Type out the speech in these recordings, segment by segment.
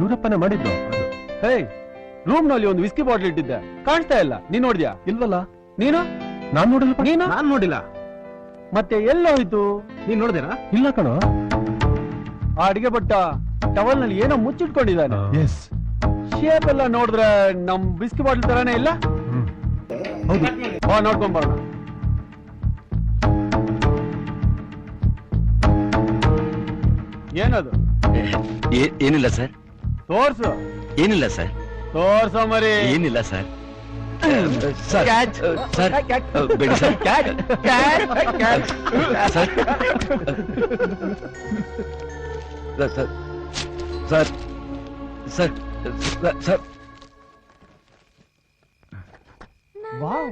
ಇವರಪ್ಪನೇ ಮಾಡಿದ್ದು. ಹೇ, ರೂಮ್ ನಲ್ಲಿ ಒಂದು ವಿಸ್ಕಿ ಬಾಟಲ್ ಇಟ್ಟಿದ್ದೆ, ಕಾಣಿಸ್ತಾ ಇಲ್ಲ. ನೀನ್ ನೋಡಿದ್ಯಾ? ಇಲ್ವಲ್ಲ. ನೀನು? ನಾನ್ ನೋಡಿಲ್ಲ. ನೀನು? ನಾನ್ ನೋಡಿಲ್ಲ. ಮತ್ತೆ ಎಲ್ಲ ಹೋಯ್ತು? ನೀನ್ ನೋಡಿದೇನಾ? ಇಲ್ಲ ಕಣೋ. ಆ ಅಡಿಗೆ ಭಟ್ಟ ಟವಲ್ ನಲ್ಲಿ ಏನೋ ಮುಚ್ಚಿಟ್ಕೊಂಡಿದ್ದಾನೆ. ಎಸ್. ಶೇಪ್ ಎಲ್ಲ ನೋಡಿದ್ರೆ ನಮ್ ಬಿಸ್ಕಿ ಬಾಟಲ್ ತರಾನೇ ಇಲ್ಲ. ಹೌದು. ಬಾ ನೋಡ್ಕೊಂಡ್ ಬರೋಣ. ಏನದು? ಏನಿಲ್ಲ ಸರ್. ತೋರ್ಸು. ಏನಿಲ್ಲ ಸರ್. ತೋರ್ಸೋ ಮರಿ. ಏನಿಲ್ಲ ಸರ್. ಸರ್ ಬೇಡಿ sir. Sir sir sir wow,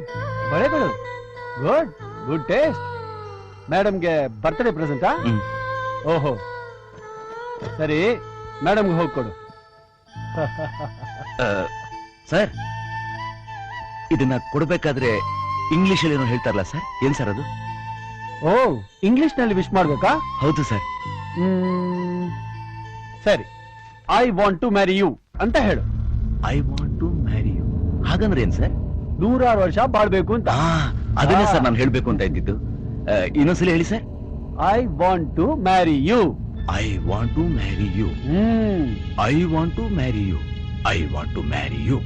ಬಳೆಗಳು ಗುಡ್ ಗುಡ್ ಟೇಸ್ಟ್. ಮೇಡಮ್ಗೆ ಬರ್ತ್ಡೇ ಪ್ರೆಸೆಂಟಾ? ಓಹೋ, ಸರಿ, ಮೇಡಮ್ಗೆ ಹೋಗಿ ಕೊಡು. ಸರ್, ಇದನ್ನ ಕೊಡ್ಬೇಕಾದ್ರೆ ಇಂಗ್ಲಿಷ್ ಅಲ್ಲಿ ಏನೋ ಹೇಳ್ತಾರಲ್ಲ ಸರ್, ಏನ್ ಸರ್ ಅದು? ಓ, ಇಂಗ್ಲಿಷ್ ನಲ್ಲಿ ವಿಶ್ ಮಾಡ್ಬೇಕಾ? ಹೌದು ಸರ್. ಸರಿ, I want to marry you ಅಂತ ಹೇಳು. I want to marry you ಹಾಗಂದ್ರೆ ಏನ್ ಸರ್? 100 ವರ್ಷ ಬಾಳ್ಬೇಕು ಅಂತ. ಅದನ್ನೇ ಸರ್ ನಾನು ಹೇಳ್ಬೇಕು ಅಂತ ಇದ್ದಿದ್ದು. ಇನ್ನೊಂದ್ಸಲ ಹೇಳಿ sir. I want to marry you. I want to marry you. I want to marry you. I want to marry you.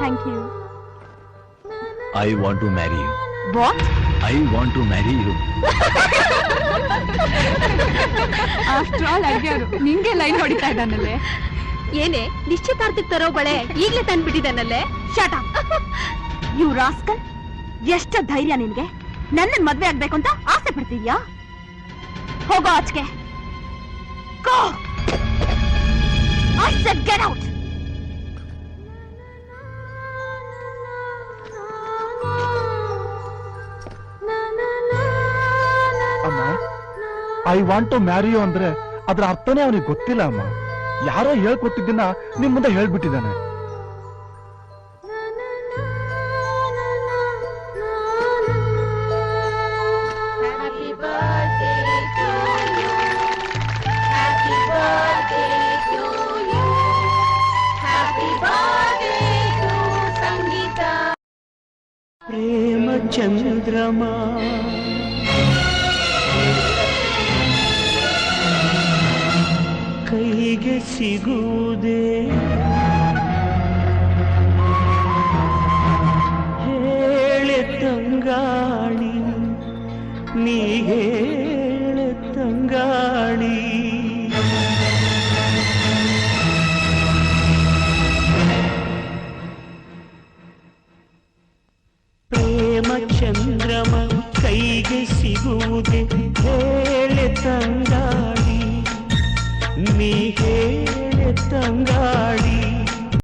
Thank you. I want to marry you. What? I want to marry you. After all ಅಡ್ಯಾರು ನಿಂಗೆ line ಹೊಡಿತಾ ಇದ್ದಾನಲ್ಲೇ. ಏನೇ ನಿಶ್ಚಿತಾರ್ಥಕ್ಕೆ ತರೋ ಬಳೆ ಈಗ್ಲೇ ತಂದ್ಬಿಟ್ಟಿದ್ದಾನಲ್ಲೇ. Shut up you rascal. ಎಷ್ಟು ಧೈರ್ಯ ನಿನ್ಗೆ? ನನ್ನ ಮದ್ವೆ ಆಗ್ಬೇಕು ಅಂತ ಆಸೆ ಪಡ್ತಿದ್ಯಾ? ಹೋಗೋ ಆಚೆಗೆ. Go. I said get out. ಅಮ್ಮ, I want to marry you ಅಂದ್ರೆ ಅದ್ರ ಅರ್ಥನೇ ಅವನಿಗೆ ಗೊತ್ತಿಲ್ಲ ಅಮ್ಮ. ಯಾರೋ ಹೇಳ್ಕೊಟ್ಟಿದ್ದನ್ನ ನಿಮ್ ಮುಂದೆ ಹೇಳ್ಬಿಟ್ಟಿದ್ದಾನೆ. ಪ್ರೇಮ ಚಂದ್ರಮ ಕೈಗೆ ಸಿಗುವುದೇ, ಹೇಳೆ ತಂಗಾಳಿ, ನೀ ಹೇಳೆ ತಂಗಾಳಿ. ಪ್ರೇಮ ಚಂದ್ರಮ ಕೈಗೆ ಸಿಗುವುದೇ,